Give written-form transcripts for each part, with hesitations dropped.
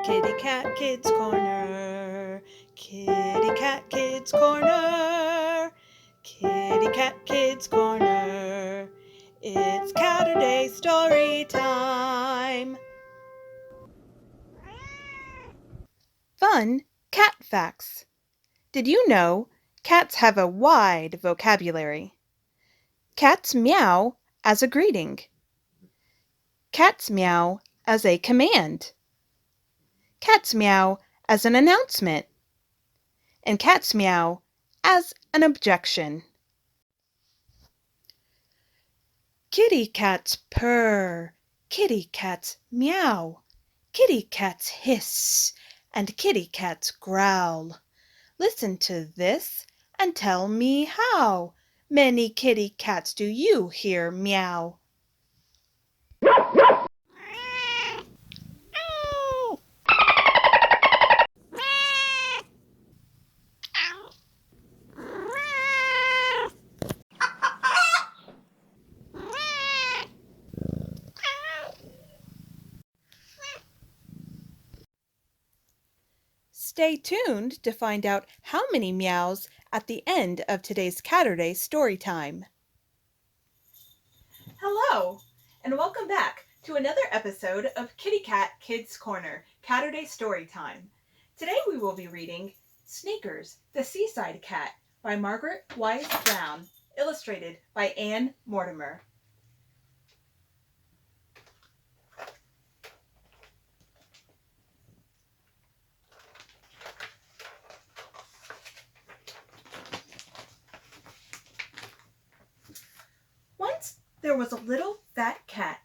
Kitty Cat Kids Corner. Kitty Cat Kids Corner. Kitty Cat Kids Corner. It's Saturday story time. Fun cat facts. Did you know cats have a wide vocabulary? Cats meow as a greeting. Cats meow as a command. Cats meow as an announcement. And cats meow as an objection. Kitty cats purr, kitty cats meow, kitty cats hiss, and kitty cats growl. Listen to this and tell me how many kitty cats do you hear meow? Stay tuned to find out how many meows at the end of today's Saturday story time. Hello, and welcome back to another episode of Kitty Cat Kids Corner, Saturday story time. Today we will be reading Sneakers, the Seaside Cat by Margaret Wise Brown, illustrated by Anne Mortimer. Once there was a little fat cat,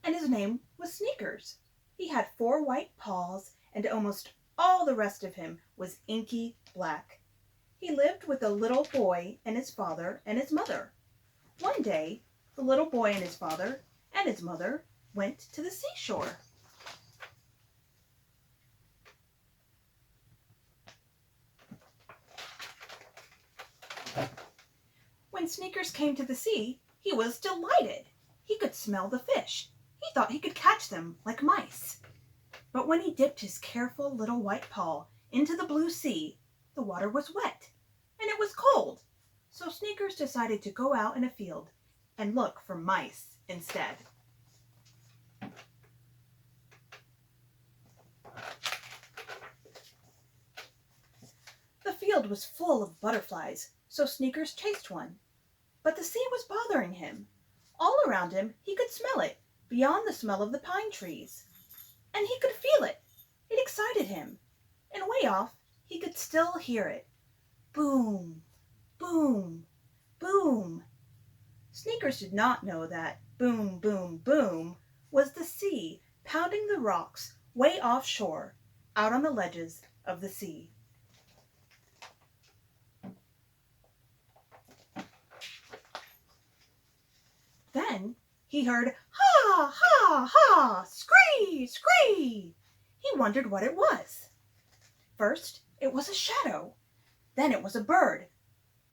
and his name was Sneakers. He had 4 white paws, and almost all the rest of him was inky black. He lived with a little boy and his father and his mother. One day, the little boy and his father and his mother went to the seashore. When Sneakers came to the sea, he was delighted. He could smell the fish. He thought he could catch them like mice. But when he dipped his careful little white paw into the blue sea, the water was wet and it was cold. So Sneakers decided to go out in a field and look for mice instead. The field was full of butterflies, so Sneakers chased one. But the sea was bothering him. All around him he could smell it, beyond the smell of the pine trees. And he could feel it. It excited him. And way off, he could still hear it. Boom, boom, boom. Sneakers did not know that boom, boom, boom was the sea pounding the rocks way offshore, out on the ledges of the sea. Then he heard ha, ha, ha, scree, scree. He wondered what it was. First, it was a shadow. Then it was a bird.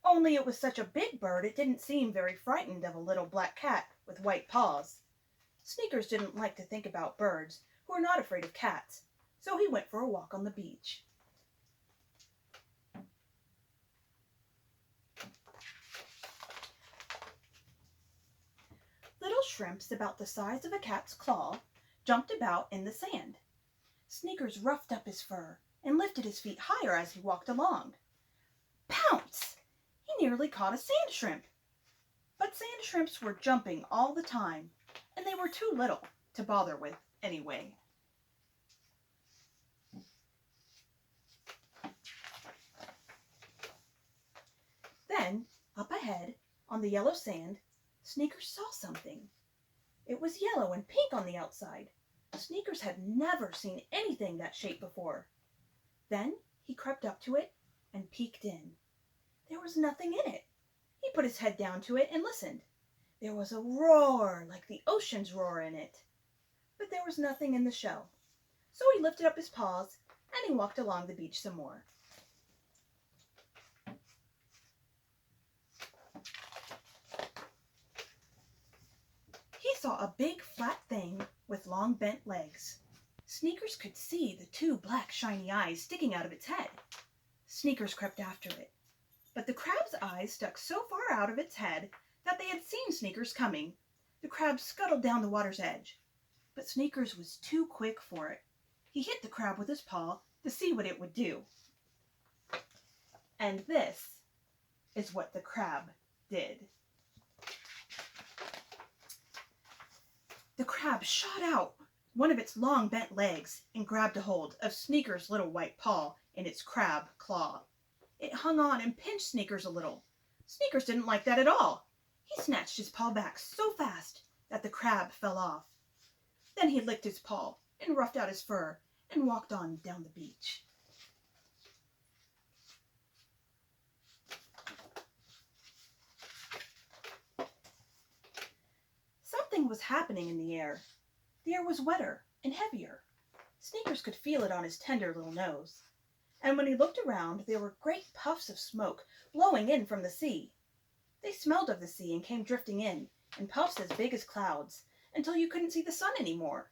Only it was such a big bird it didn't seem very frightened of a little black cat with white paws. Sneakers didn't like to think about birds who were not afraid of cats, so he went for a walk on the beach. Little shrimps about the size of a cat's claw jumped about in the sand. Sneakers roughed up his fur and lifted his feet higher as he walked along. Pounce! He nearly caught a sand shrimp. But sand shrimps were jumping all the time, and they were too little to bother with anyway. Then, up ahead, on the yellow sand, Sneakers saw something. It was yellow and pink on the outside. Sneakers had never seen anything that shape before. Then he crept up to it and peeked in. There was nothing in it. He put his head down to it and listened. There was a roar like the ocean's roar in it. But there was nothing in the shell. So he lifted up his paws and he walked along the beach some more. He saw a big flat thing with long bent legs. Sneakers could see the two black shiny eyes sticking out of its head. Sneakers crept after it, but the crab's eyes stuck so far out of its head that they had seen Sneakers coming. The crab scuttled down the water's edge, but Sneakers was too quick for it. He hit the crab with his paw to see what it would do. And this is what the crab did. The crab shot out one of its long bent legs and grabbed a hold of Sneakers' little white paw in its crab claw. It hung on and pinched Sneakers a little. Sneakers didn't like that at all. He snatched his paw back so fast that the crab fell off. Then he licked his paw and roughed out his fur and walked on down the beach. Something was happening in the air. The air was wetter and heavier. Sneakers could feel it on his tender little nose. And when he looked around, there were great puffs of smoke blowing in from the sea. They smelled of the sea and came drifting in puffs as big as clouds, until you couldn't see the sun anymore.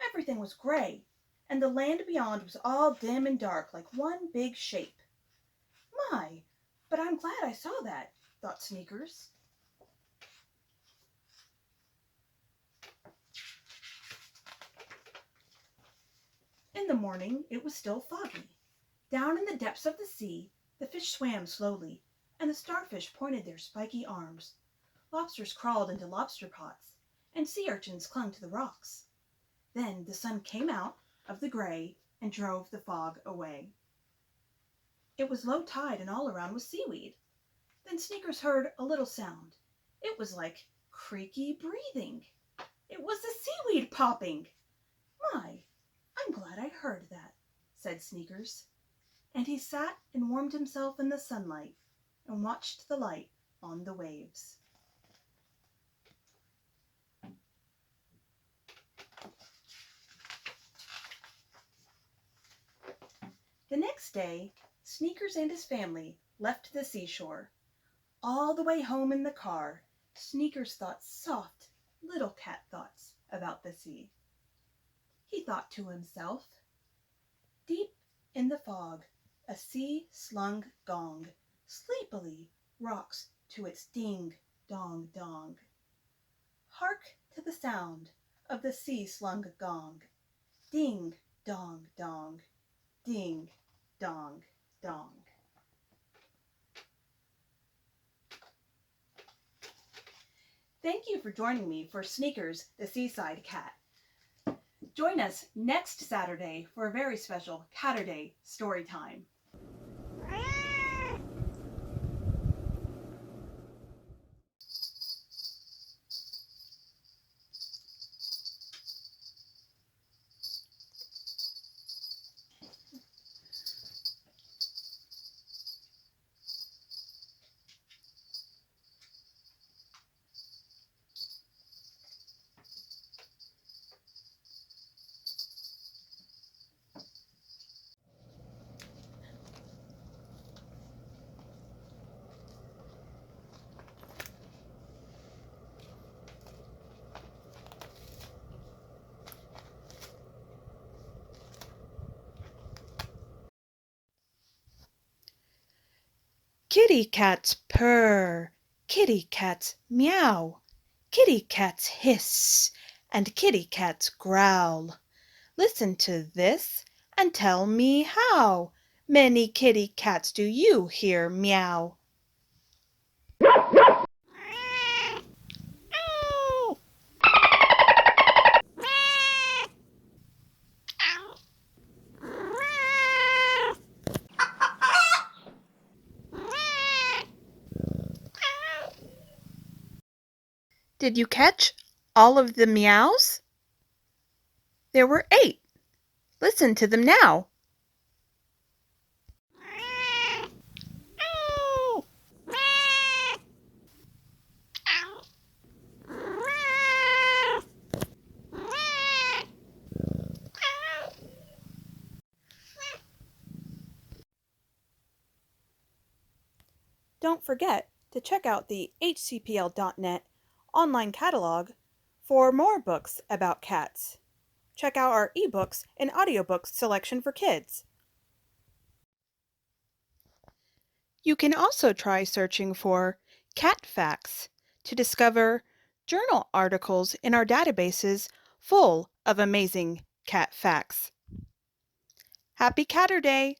Everything was gray, and the land beyond was all dim and dark like one big shape. My, but I'm glad I saw that, thought Sneakers. In the morning, it was still foggy. Down in the depths of the sea, the fish swam slowly, and the starfish pointed their spiky arms. Lobsters crawled into lobster pots, and sea urchins clung to the rocks. Then the sun came out of the gray and drove the fog away. It was low tide, and all around was seaweed. Then Sneakers heard a little sound. It was like creaky breathing. It was the seaweed popping. My, I'm glad I heard that, said Sneakers. And he sat and warmed himself in the sunlight and watched the light on the waves. The next day, Sneakers and his family left the seashore. All the way home in the car, Sneakers thought soft, little cat thoughts about the sea. He thought to himself, deep in the fog, a sea-slung gong sleepily rocks to its ding-dong-dong. Hark to the sound of the sea-slung gong. Ding-dong-dong, ding-dong-dong. Thank you for joining me for Sneakers, the Seaside Cat. Join us next Saturday for a very special Catterday story time. Kitty cats purr, kitty cats meow, kitty cats hiss, and kitty cats growl. Listen to this and tell me how many kitty cats do you hear meow? Did you catch all of the meows? There were 8. Listen to them now. Don't forget to check out the hcpl.net online catalog for more books about cats. check out our ebooks and audiobooks selection for kids. You can also try searching for cat facts to discover journal articles in our databases full of amazing cat facts. Happy Catter Day!